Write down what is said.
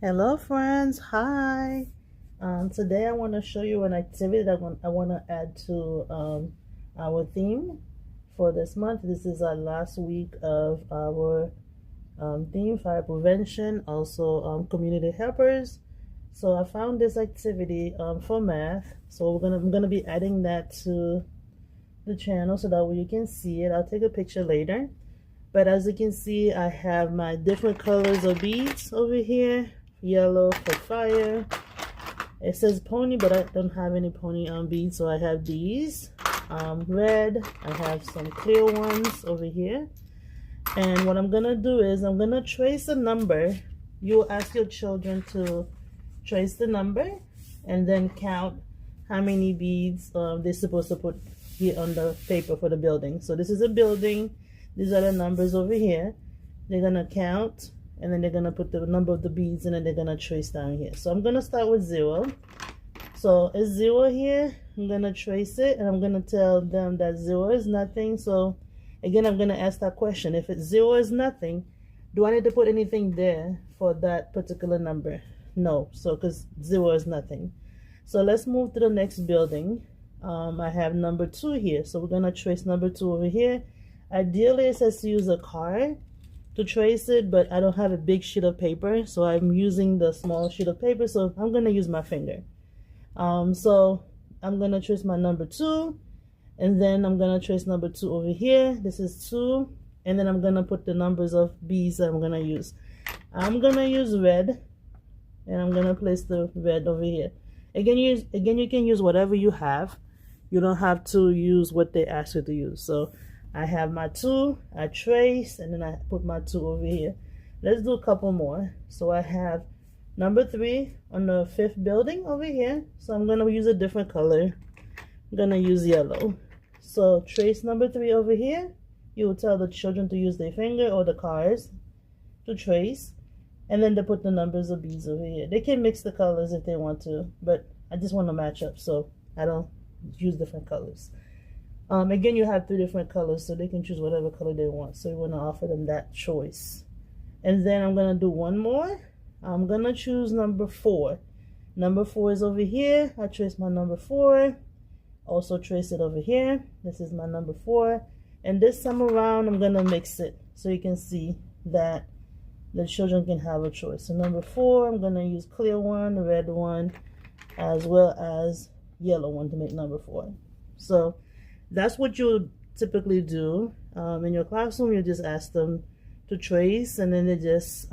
Hello friends, hi. Today I want to show you an activity that I want to add to our theme for this month. This is our last week of our theme, fire prevention, also community helpers. So I found this activity for math. So I'm gonna be adding that to the channel so that way you can see it. I'll take a picture later. But as you can see, I have my different colors of beads over here. Yellow for fire. It says pony, but I don't have any pony on beads, so I have these. Red, I have some clear ones over here. And what I'm gonna do is I'm gonna trace a number. You ask your children to trace the number and then count how many beads they're supposed to put here on the paper for the building. So this is a building. These are the numbers over here. They're gonna count and then they're gonna put the number of the beads and then they're gonna trace down here. So I'm gonna start with 0. So it's 0 here. I'm gonna trace it and I'm gonna tell them that 0 is nothing. So again, I'm gonna ask that question. If it's 0 is nothing, do I need to put anything there for that particular number? No. So because 0 is nothing. So let's move to the next building. I have number 2 here. So we're gonna trace number 2 over here. Ideally, it says to use a card to trace it, but I don't have a big sheet of paper, so I'm using the small sheet of paper, so I'm gonna use my finger. So I'm gonna trace my number 2, and then I'm gonna trace number 2 over here. This is 2, and then I'm gonna put the numbers of beads that I'm gonna use. I'm gonna use red, and I'm gonna place the red over here. Again, you can use whatever you have. You don't have to use what they ask you to use. So I have my 2, I trace, and then I put my 2 over here. Let's do a couple more. So I have number 3 on the 5th building over here. So I'm gonna use a different color. I'm gonna use yellow. So trace number 3 over here. You will tell the children to use their finger or the cards to trace. And then they put the numbers of beads over here. They can mix the colors if they want to, but I just want to match up, so I don't use different colors. Again, you have 3 different colors, so they can choose whatever color they want. So you want to offer them that choice. And then I'm going to do one more. I'm going to choose number 4. Number 4 is over here. I trace my number 4. Also trace it over here. This is my number 4. And this time around, I'm going to mix it so you can see that the children can have a choice. So number 4, I'm going to use clear one, red one, as well as yellow one to make number 4. So that's what you typically do in your classroom. You just ask them to trace, and then they just